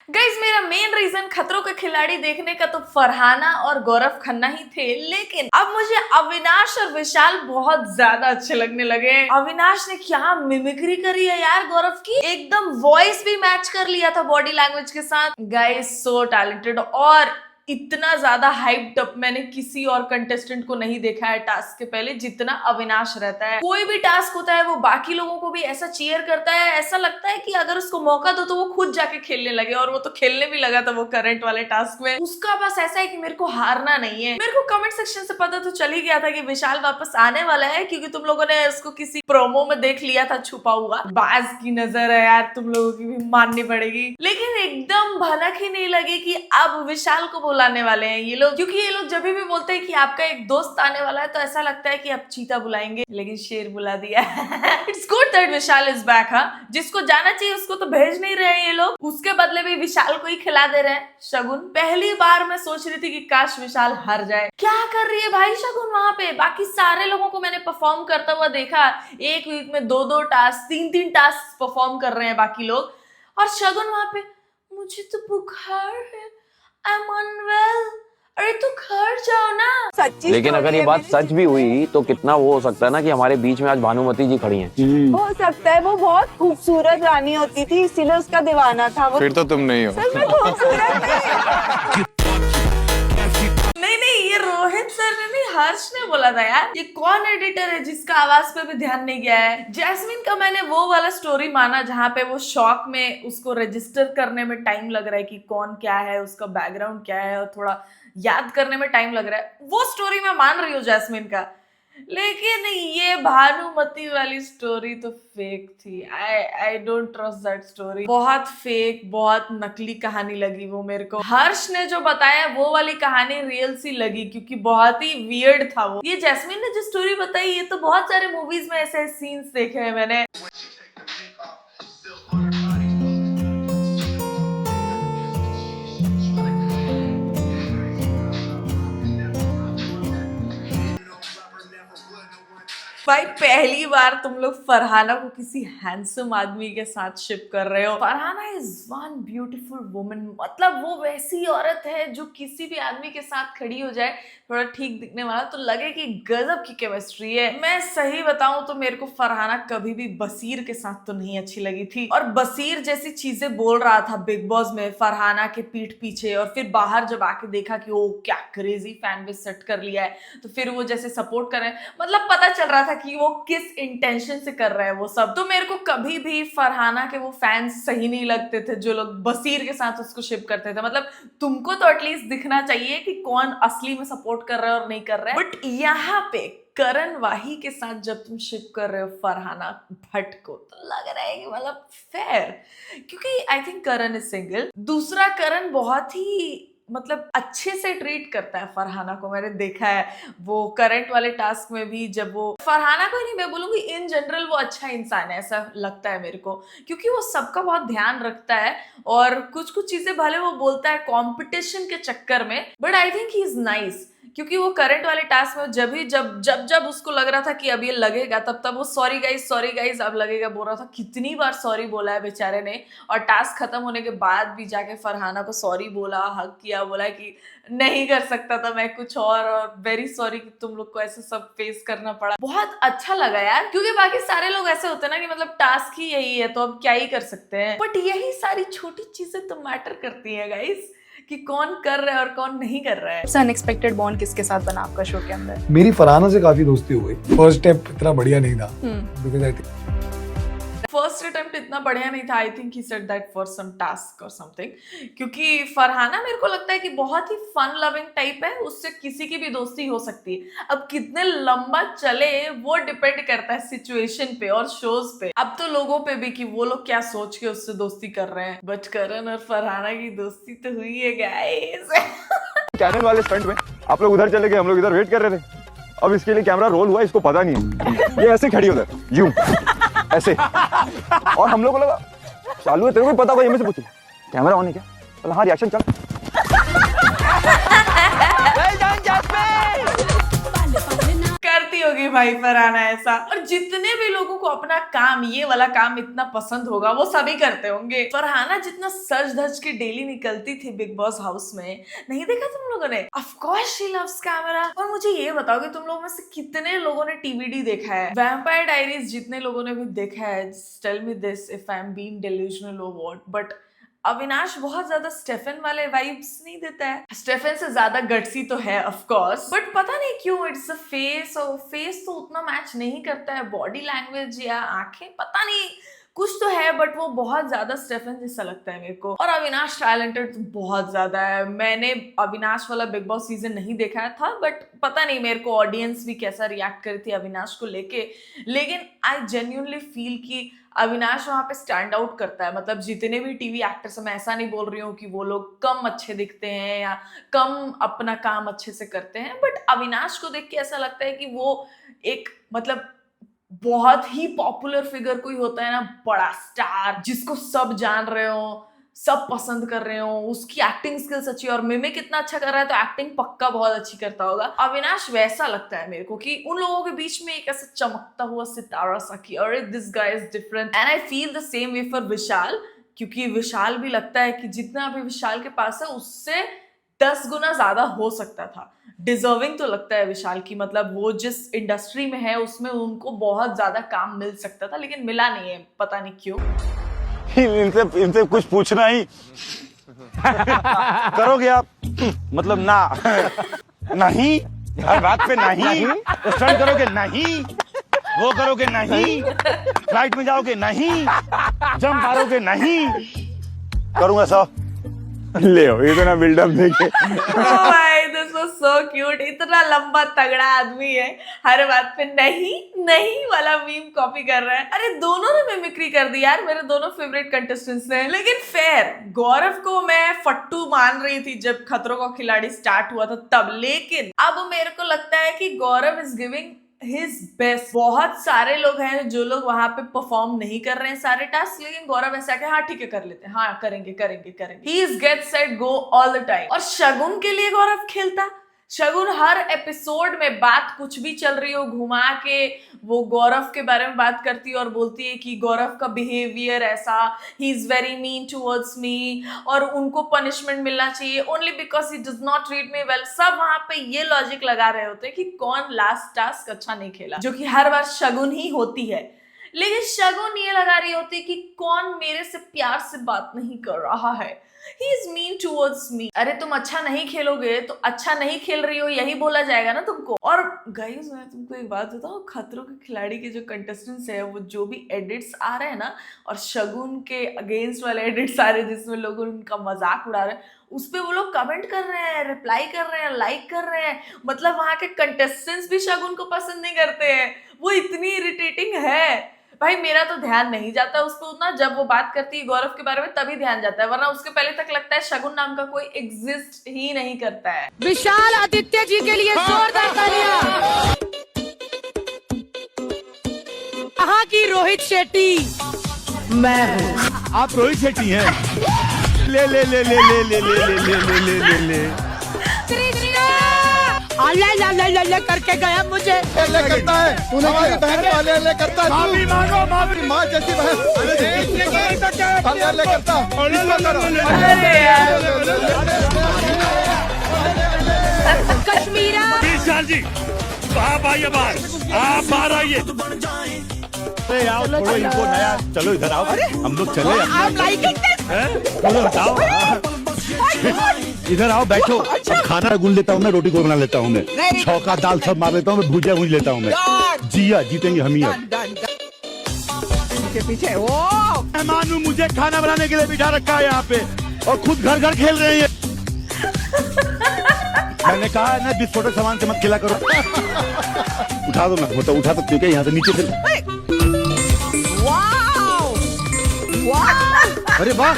Guys मेरा main reason खतरों के खिलाड़ी देखने का तो फरहाना और गौरव खन्ना ही थे, लेकिन अब मुझे अविनाश और विशाल बहुत ज्यादा अच्छे लगने लगे। अविनाश ने क्या मिमिक्री करी है यार गौरव की, एकदम वॉइस भी मैच कर लिया था बॉडी लैंग्वेज के साथ। गाइस सो टैलेंटेड, और इतना ज्यादा हाइप्ड अप मैंने किसी और कंटेस्टेंट को नहीं देखा है टास्क के पहले जितना अविनाश रहता है। कोई भी टास्क होता है वो बाकी लोगों को भी ऐसा चीयर करता है, ऐसा लगता है कि अगर उसको मौका दो तो वो खुद जाके खेलने लगे, और वो तो खेलने भी लगा था वो करंट वाले टास्क में। उसका बस ऐसा है कि मेरे को हारना नहीं है। मेरे को कमेंट सेक्शन से पता तो चल ही गया था कि विशाल वापस आने वाला है, क्योंकि तुम लोगों ने उसको किसी प्रोमो में देख लिया था छुपा हुआ। बाज की नजर है यार, तुम लोगों की भी माननी पड़ेगी। लेकिन एकदम भनक ही नहीं लगी कि अब विशाल को बुलाने वाले हैं ये लोग, क्योंकि ये लोग जब भी बोलते हैं कि आपका एक दोस्त आने वाला है तो ऐसा लगता है कि अब चीता बुलाएंगे, लेकिन शेर बुला दिया। It's good that Vishal is back. हाँ, जिसको जाना चाहिए उसको तो भेज नहीं रहे हैं ये लोग, उसके बदले भी विशाल को ही खिला दे रहे हैं शगुन। पहली बार मैं सोच रही थी कि काश विशाल हार जाए। क्या कर रही है भाई शगुन वहां पे? बाकी सारे लोगों को मैंने परफॉर्म करता हुआ देखा, एक वीक में 2-2 टास्क 3-3 टास्क परफॉर्म कर रहे हैं बाकी लोग, और शगुन वहां पे मुझे तो बुखार है, I'm unwell। अरे तो घर जाओ ना। सच्ची लेकिन अगर ये बात सच भी हुई तो कितना वो हो सकता है ना कि हमारे बीच में आज भानुमति जी खड़ी हैं। हो सकता है, वो बहुत खूबसूरत रानी होती थी इसीलिए उसका दीवाना था वो। फिर तो तुम नहीं हो। सच में खूबसूरत नहीं। नहीं, ये रोहित सर ने नहीं, हर्ष ने बोला था यार। ये कौन एडिटर है जिसका आवाज पे भी ध्यान नहीं गया है? जैस्मिन का मैंने वो वाला स्टोरी माना जहाँ पे वो शॉक में उसको रजिस्टर करने में टाइम लग रहा है कि कौन क्या है, उसका बैकग्राउंड क्या है, और थोड़ा याद करने में टाइम लग रहा है। वो स्टोरी मैं मान रही हूँ जैस्मिन का, लेकिन ये भानुमति वाली स्टोरी तो फेक थी। I don't trust that story. बहुत फेक, बहुत नकली कहानी लगी वो मेरे को। हर्ष ने जो बताया वो वाली कहानी रियल सी लगी, क्योंकि बहुत ही वियर्ड था वो। ये जैस्मिन ने जो स्टोरी बताई, ये तो बहुत सारे मूवीज में ऐसे सीन्स देखे हैं मैंने। भाई पहली बार तुम लोग फरहाना को किसी हैंडसम आदमी के साथ शिप कर रहे हो। Farhana is one beautiful woman, मतलब वो वैसी औरत है जो किसी भी आदमी के साथ खड़ी हो जाए, थोड़ा ठीक दिखने वाला, तो लगे कि गजब की केमिस्ट्री है। मैं सही बताऊं तो मेरे को फरहाना कभी भी बसीर के साथ तो नहीं अच्छी लगी थी, और बसीर जैसी चीजें बोल रहा था बिग बॉस में फरहाना के पीठ पीछे, और फिर बाहर जब आके देखा कि वो क्या क्रेजी फैन बेस सेट कर लिया है, तो फिर वो जैसे सपोर्ट कर रहे हैं, मतलब पता चल रहा था कि वो किस इंटेंशन से कर रहा है वो सब। तो मेरे को कभी भी फरहाना के वो फैंस सही नहीं लगते थे जो लोग बसीर के साथ उसको शिप करते थे। मतलब तुमको तो एटलीस्ट दिखना चाहिए कि कौन असली में सपोर्ट कर रहा है और नहीं कर रहा है। बट यहाँ पे करण वाही के साथ जब तुम शिप कर रहे हो फरहाना भट्ट को, तो लग रहा है कि मतलब फेयर, क्योंकि I think Karan is single. दूसरा, करण बहुत ही मतलब अच्छे से ट्रीट करता है फरहाना को, मैंने देखा है वो करंट वाले टास्क में भी। जब वो फरहाना को ही नहीं, मैं बोलूंगी इन जनरल वो अच्छा इंसान है, ऐसा लगता है मेरे को, क्योंकि वो सबका बहुत ध्यान रखता है, और कुछ कुछ चीजें भले वो बोलता है कंपटीशन के चक्कर में, but I think he is nice. क्योंकि वो करंट वाले टास्क में जब उसको लग रहा था कि अब ये लगेगा, तब वो सॉरी गाइस अब लगेगा बोल रहा था। कितनी बार सॉरी बोला है बेचारे ने, और टास्क खत्म होने के बाद भी जाके फरहाना को सॉरी बोला, हक किया, बोला कि नहीं कर सकता था मैं कुछ और वेरी सॉरी कि तुम लोग को ऐसे सब फेस करना पड़ा। बहुत अच्छा लगा यार, क्योंकि बाकी सारे लोग ऐसे होते हैं ना कि मतलब टास्क ही यही है तो अब क्या ही कर सकते हैं, बट यही सारी छोटी चीजें तो मैटर करती है गाइस, कि कौन कर रहा है और कौन नहीं कर रहा है। अनएक्सपेक्टेड बॉन्ड किसके साथ बना आपका शो के अंदर? मेरी फरहाना से काफी दोस्ती हो गई। फर्स्ट स्टेप इतना बढ़िया नहीं था, because I think first attempt इतना बढ़िया नहीं था। I think he said that for some task or something, क्योंकि फरहाना मेरे को लगता है कि बहुत ही फन लविंग टाइप है, उससे किसी की भी दोस्ती हो सकती है। अब कितने लंबा चले वो डिपेंड करता है सिचुएशन पे और शोज पे, अब तो लोगों पे भी कि वो लोग क्या सोच के उससे दोस्ती कर रहे हैं। बट करण और फरहाना की दोस्ती तो हुई है गाइस। चैनल वाले स्टंट में आप लोग उधर चले गए, हम लोग इधर वेट कर रहे थे। अब इसके लिए कैमरा रोल हुआ, इसको पता नहीं है, ये ऐसे खड़ी उधर यूं ऐसे, और हम लोग को लगा चालू है, तेरे को पता होगा, ये में से पूछो कैमरा ऑन है क्या? चल हाँ, रिएक्शन चल। करती करती होगी भाई फरहाना ऐसा। और जितने भी लोगों को अपना काम, ये वाला काम इतना पसंद होगा वो सभी करते होंगे। फरहाना जितना सज धज के डेली निकलती थी बिग बॉस हाउस में, नहीं देखा तुम लोगों ने? Of course she loves camera. और मुझे ये बताओ कि तुम लोगों में से कितने लोगों ने टीवीडी देखा है? वैम्पायर डायरीज जितने लोगों ने भी देखा है, tell me this if I am being delusional or what, but Avinash बहुत ज्यादा स्टेफन वाले वाइब्स नहीं देता है। स्टेफन से ज्यादा गट्सी तो है ऑफ कोर्स, बट पता नहीं क्यों इट्स अ फेस, और फेस तो उतना मैच नहीं करता है, बॉडी लैंग्वेज या आंखें, पता नहीं कुछ तो है, बट वो बहुत ज्यादा स्टेफन जैसा लगता है मेरे को। और अविनाश टैलेंटेड तो बहुत ज्यादा है। मैंने अविनाश वाला बिग बॉस सीजन नहीं देखा था, बट पता नहीं मेरे को ऑडियंस भी कैसा रिएक्ट करी थी अविनाश को लेके, लेकिन आई जेन्युइनली फील कि अविनाश वहां पे स्टैंड आउट करता है। मतलब जितने भी टीवी एक्टर्स, मैं ऐसा नहीं बोल रही हूँ कि वो लोग कम अच्छे दिखते हैं या कम अपना काम अच्छे से करते हैं, बट अविनाश को देख के ऐसा लगता है कि वो एक मतलब बहुत ही पॉपुलर फिगर कोई होता है ना, बड़ा स्टार जिसको सब जान रहे हो, सब पसंद कर रहे हो, उसकी एक्टिंग स्किल्स अच्छी, और मिमिक कितना अच्छा कर रहा है तो एक्टिंग पक्का बहुत अच्छी करता होगा। अविनाश वैसा लगता है मेरे को कि उन लोगों के बीच में एक ऐसा चमकता हुआ सितारा सा कि अरे this guy is different. And I feel the same way for Vishal, क्योंकि विशाल भी लगता है कि जितना भी विशाल के पास है उससे 10 गुना ज्यादा हो सकता था। डिजर्विंग तो लगता है विशाल की, मतलब वो जिस इंडस्ट्री में है उसमें उनको बहुत ज्यादा काम मिल सकता था, लेकिन मिला नहीं है, पता नहीं क्यों। इनसे कुछ पूछना ही करोगे आप? मतलब ना नहीं, हर बात पे नहीं, स्टंट करोगे नहीं, वो करोगे नहीं, फ्लाइट में जाओगे नहीं, जंप मारोगे नहीं, करूंगा सब। ले ये तो ना बिल्डअप देखे। भाई दिस वाज सो क्यूट। इतना लंबा तगड़ा आदमी है, हर बात पे नहीं नहीं वाला मीम कॉपी कर रहा है। अरे दोनों ने मिमिक्री कर दी यार, मेरे दोनों फेवरेट कंटेस्टेंट्स ने। लेकिन फेयर, गौरव को मैं फट्टू मान रही थी जब खतरों का खिलाड़ी स्टार्ट हुआ था तब, लेकिन अब मेरे को लगता है कि गौरव इज गिविंग हिज बेस्ट। बहुत सारे लोग हैं जो लोग वहां पे परफॉर्म नहीं कर रहे हैं सारे टास्क, लेकिन गौरव ऐसा कि हाँ ठीक है कर लेते हैं, हाँ करेंगे करेंगे करेंगे। He is get set go all the time. और शगुन के लिए गौरव खेलता। शगुन हर एपिसोड में बात कुछ भी चल रही हो, घुमा के वो गौरव के बारे में बात करती है और बोलती है कि गौरव का बिहेवियर ऐसा, he is very mean towards me और उनको पनिशमेंट मिलना चाहिए only because he does not treat me well. सब वहां पे ये लॉजिक लगा रहे होते हैं कि कौन लास्ट टास्क अच्छा नहीं खेला, जो कि हर बार शगुन ही होती है। लेकिन शगुन ये लगा रही होती कि कौन मेरे से प्यार से बात नहीं कर रहा है, he is mean towards me। अरे तुम अच्छा नहीं खेलोगे तो अच्छा नहीं खेल रही हो यही बोला जाएगा ना तुमको। और गाइस मैं तुमको एक बात बताऊं, खतरों के खिलाड़ी के जो कंटेस्टेंट्स है वो जो भी एडिट्स आ रहे हैं ना, और शगुन के अगेंस्ट वाले एडिट्स आ रहे हैं जिसमें लोग उनका मजाक उड़ा रहे हैं, उस पे वो लोग कमेंट कर रहे हैं, रिप्लाई कर रहे हैं, लाइक कर रहे हैं। मतलब वहां के कंटेस्टेंट्स भी शगुन को पसंद नहीं करते हैं, वो इतनी इरिटेटिंग है। भाई मेरा तो ध्यान नहीं जाता उस पर उतना, जब वो बात करती है गौरव के बारे में तभी ध्यान जाता है, वरना उसके पहले तक लगता है शगुन नाम का कोई एग्जिस्ट ही नहीं करता है। विशाल आदित्य जी के लिए जोरदार तालियां। कहाँ की रोहित शेट्टी? मैं हूँ। आप रोहित शेट्टी हैं? ले ले ले ले ले ले ले ले ले ले ले ले ले करके गया मुझे। ले करता है, तूने हमारी बहन को ले करता है। माफी मांगो, माफी माँ जैसी बहन ले करता। कश्मीरा विशाल जी आप आइए बाहर, आप बाहर आइए। अरे आओ छोड़ो इनको नया, चलो इधर आओ, हम लोग चले। आप लाइकिंग चलो हटाओ, इधर आओ बैठो। अब खाना गुन लेता हूँ मैं, रोटी को बना लेता हूँ मैं, छौका दाल सब मार लेता हूँ मैं, भुजिया भूज लेता हूँ मैं। जिया जीतेंगे हम ही। पीछे ओ मेहमान हूँ, मुझे खाना बनाने के लिए बिठा रखा है यहाँ पे और खुद घर घर खेल रहे हैं। मैंने कहा है ना विस्फोटक सामान से मत खेला करो। उठा दो ना, मतलब उठा सकती हूँ क्या यहाँ से नीचे से? अरे वाह,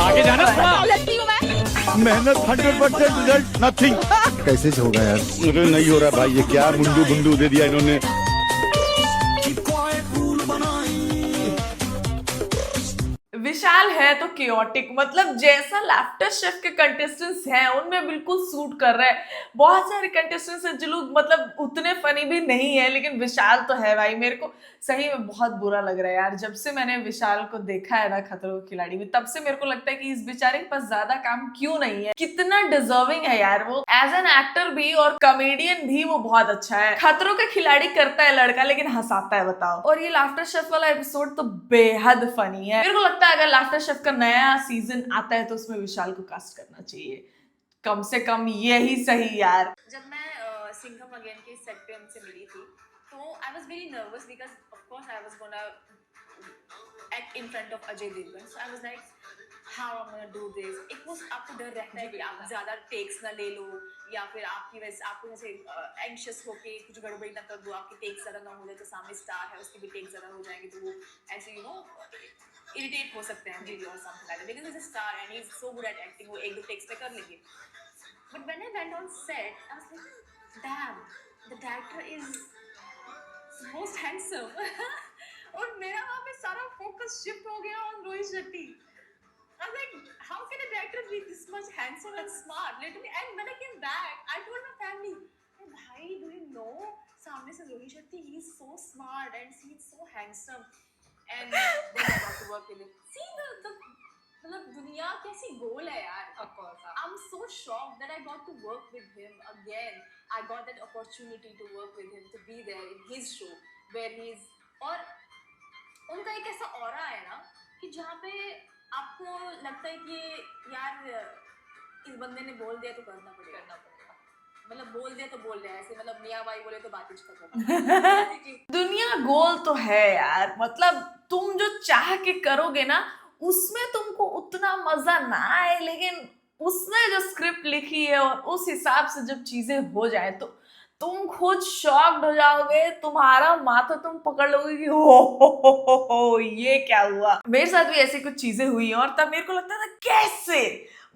आगे जाना था। मेहनत 100%, रिजल्ट नथिंग। कैसे होगा यार? मुझे नहीं हो रहा भाई, ये क्या मुंडू गुंडू दे दिया इन्होंने। विशाल है तो केओटिक, मतलब जैसा लाफ्टर शेफ के कंटेस्टेंट्स हैं उनमें बिल्कुल सूट कर रहा है। बहुत सारे कंटेस्टेंट्स हैं जो लोग मतलब उतने फनी भी नहीं है, लेकिन विशाल तो है भाई। मेरे को सही में बहुत बुरा लग रहा है यार, जब से मैंने विशाल को देखा है ना खतरों के खिलाड़ी में, तब से मेरे को लगता है कि इस बेचारे के पास ज्यादा काम क्यों नहीं है। कितना डिजर्विंग है यार वो, एज एन एक्टर भी और कॉमेडियन भी वो बहुत अच्छा है। खतरों के खिलाड़ी करता है लड़का, लेकिन हंसाता है, बताओ। और ये लाफ्टर शेफ वाला एपिसोड तो बेहद फनी है। मेरे को लगता है अगर लाफ्टर शेफ का नया सीजन आता है तो उसमें विशाल को कास्ट करना चाहिए, कम से कम यही सही यार। जब मैं सिंघम अगेन के सेट पे उनसे मिली थी तो I was very nervous because of course I was gonna act in front of Ajay Devgan, so I was like how I am gonna do this. एक वो आपको डर रहता है कि आप ज्यादा टेक्स ना ले लो या फिर आपकी वजह आपको जैसे एंग्शियस होके कुछ गड़बड़ी ना कर दो, आपकी टेक्स ज्यादा ना हो जाए तो सामने स्टार है उसकी भी टेक्स ज्यादा हो जाएंगे तो वो ऐसे यू नो इरिटेट हो सकते हैं maybe or something like that, because he's a star and he's so good at acting, वो एक दो टेक्स पे कर लेंगे। But when I went on set, I was like, damn, the director is most handsome. और मेरा वहाँ पे सारा फोकस शिफ्ट हो गया on Rohit Shetty. I was like, how can a director be this much handsome and smart? Literally, and when I came back, I told my family, bhai, do you know? सामने से Rohit Shetty, he is so smart and he is so handsome. And then I got to work with him. See the मतलब दुनिया कैसी गोल है यार। Of course. I'm so shocked that I got to work with him again. I got that opportunity to work with him, to be there in his show where he's और उनका एक ऐसा aura है ना कि जहाँ पे आपको लगता है कि यार इस बंदे ने बोल दिया तो करना पड़ेगा। मतलब बोल दिया तो बोल दिया, ऐसे मतलब मियाँ भाई बोले तो बात ही खत्म। दुनिया गोल तो है यार, मतलब तुम जो चाह के करोगे ना उसमें तुमको उतना मजा ना आए, लेकिन उसने जो स्क्रिप्ट लिखी है और उस हिसाब से जब चीजें हो जाए तो तुम खुद शॉक्ड हो जाओगे, तुम्हारा माथा तुम पकड़ लोगे कि हो ये क्या हुआ। मेरे साथ भी ऐसी कुछ चीजें हुई हैं और तब मेरे को लगता था कैसे,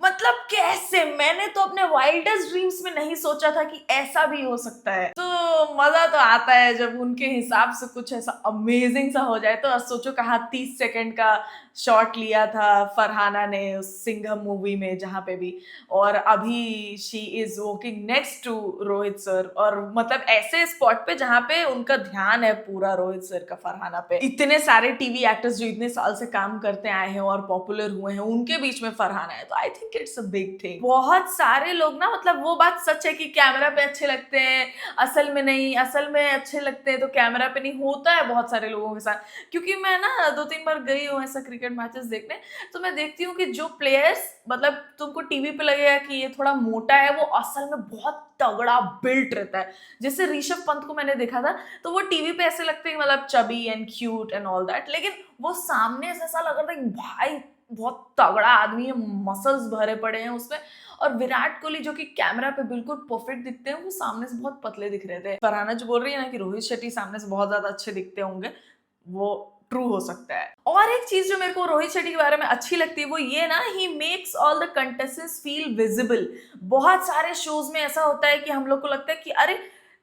मतलब कैसे, मैंने तो अपने वाइल्डेस्ट ड्रीम्स में नहीं सोचा था कि ऐसा भी हो सकता है। तो मजा तो आता है जब उनके हिसाब से कुछ ऐसा अमेजिंग सा हो जाए। तो सोचो कहाँ 30 सेकंड का शॉट लिया था फरहाना ने उस सिंघम मूवी में जहाँ पे भी, और अभी she is working next to Rohit sir, और मतलब ऐसे स्पॉट पे जहाँ पे उनका ध्यान है पूरा रोहित सर का फरहाना पे। इतने सारे टीवी एक्टर्स जो इतने साल से काम करते आए हैं और पॉपुलर हुए हैं उनके बीच में फरहाना है, तो I think it's a big thing. बहुत सारे लोग ना, मतलब वो बात सच है कि कैमरा पे अच्छे लगते हैं, असल में नहीं, असल में अच्छे लगते हैं तो कैमरा पे नहीं, होता है बहुत सारे लोगों के साथ। क्योंकि मैं ना 2-3 बार गई हूँ ऐसा क्रिकेट मैचेस देखने, तो मैं देखती हूँ कि जो प्लेयर्स मतलब तुमको टीवी पे लगेगा कि ये थोड़ा मोटा है, वो असल में बहुत तगड़ा बिल्ट रहता है। जैसे ऋषभ पंत को मैंने देखा था तो वो टीवी पे ऐसे लगते हैं मतलब chubby and cute and all that, लेकिन वो सामने से ऐसा लग रहा था कि भाई बहुत तगड़ा आदमी है, मसल्स भरे पड़े हैं उसमें। और विराट कोहली जो कि कैमरा पे बिल्कुल परफेक्ट दिखते हैं, वो सामने से बहुत पतले दिख रहे थे। फरहाना जो बोल रही है ना कि रोहित शेट्टी सामने से बहुत ज्यादा अच्छे दिखते होंगे, वो ट्रू हो सकता है। और एक चीज जो मेरे को रोहित शेट्टी के बारे में अच्छी लगती है वो ये ना, he makes all the contestants feel visible. बहुत सारे शोज में ऐसा होता है कि हम लोग को लगता है कि अरे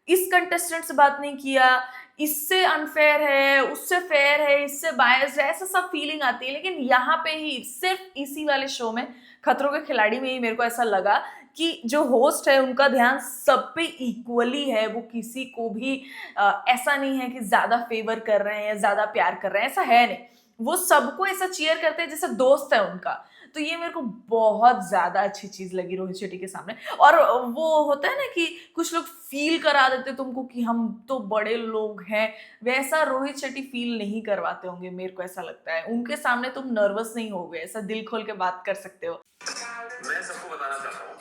इस कंटेस्टेंट से बात नहीं किया, इससे अनफेयर है, उससे फेयर है, इससे बायस्ड है, ऐसा सब फीलिंग आती है। लेकिन यहाँ पे ही सिर्फ इसी वाले शो में खतरों के खिलाड़ी में ही मेरे को ऐसा लगा कि जो होस्ट है उनका ध्यान सब पे इक्वली है। वो किसी को भी ऐसा नहीं है कि ज्यादा फेवर कर रहे हैं या ज्यादा प्यार कर रहे हैं, ऐसा है नहीं। वो सबको ऐसा चीयर करते हैं जैसे दोस्त है उनका। तो ये मेरे को बहुत ज्यादा अच्छी चीज लगी रोहित शेट्टी के सामने। और वो होता है ना कि कुछ लोग फील करा देते तुमको कि हम तो बड़े लोग हैं, वैसा रोहित शेट्टी फील नहीं करवाते होंगे, मेरे को ऐसा लगता है। उनके सामने तुम नर्वस नहीं होगे, ऐसा दिल खोल के बात कर सकते हो। मैं सबको बताना चाहता हूँ,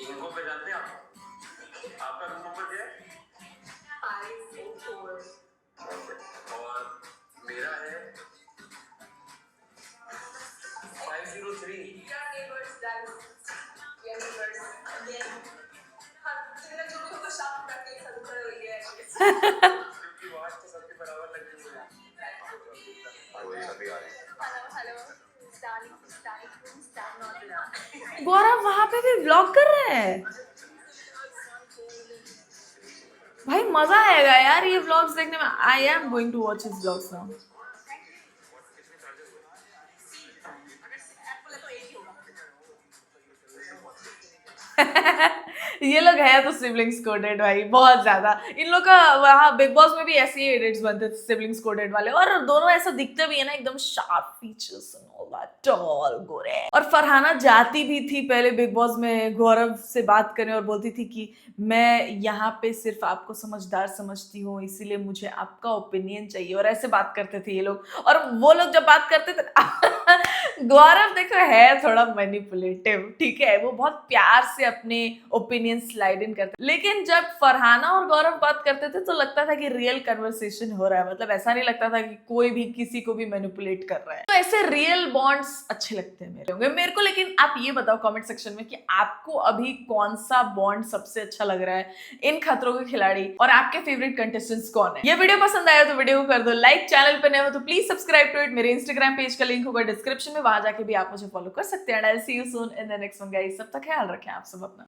इनको पे जानते हैं आप? आपका रूम नंबर क्या है? 504 और मेरा है 503। सबके बराबर लग रही है। गौरव वहां पे भी व्लॉग कर रहे हैं भाई, मजा आएगा यार ये व्लॉग्स देखने में। I am going to watch his vlogs now. ये लोग हैं तो सिबलिंग्स कोडेड भाई, बहुत ज्यादा। इन लोग का वहाँ बिग बॉस में भी ऐसे ही एडिट्स बनते थे सिबलिंग्स कोडेड वाले, और दोनों ऐसा दिखते भी है ना, एकदम sharp features and all that, tall गोरे। और फरहाना जाती भी थी पहले बिग बॉस में गौरव से बात करने और बोलती थी कि मैं यहाँ पे सिर्फ आपको समझदार समझती हूँ, इसीलिए मुझे आपका ओपिनियन चाहिए, और ऐसे बात करते थे ये लोग। और वो लोग जब बात करते थे गौरव देखो है थोड़ा मैनिपुलेटिव, ठीक है, वो बहुत प्यार से अपने ओपिनियन स्लाइड इन करते, लेकिन जब फरहाना और गौरव बात करते थे तो लगता था कि रियल कन्वर्सेशन हो रहा है, मतलब ऐसा नहीं लगता था कि कोई भी किसी को भी मैनिपुलेट कर रहा है। तो ऐसे रियल बॉन्ड्स अच्छे लगते हैं मेरे को। लेकिन आप ये बताओ कमेंट सेक्शन में कि आपको अभी कौन सा बॉन्ड सबसे अच्छा लग रहा है इन खतरों के खिलाड़ी, और आपके फेवरेट कंटेस्टेंट्स कौन है। ये वीडियो पसंद आया तो वीडियो को कर दो लाइक, चैनल पे नए हो तो प्लीज सब्सक्राइब टू इट। मेरे इंस्टाग्राम पेज का लिंक होगा डिस्क्रिप्शन में, वहां जाके भी आप मुझे फॉलो कर सकते हैं। I will see you soon in the next one guys, तब तक ख्याल रखें आप सब अपना।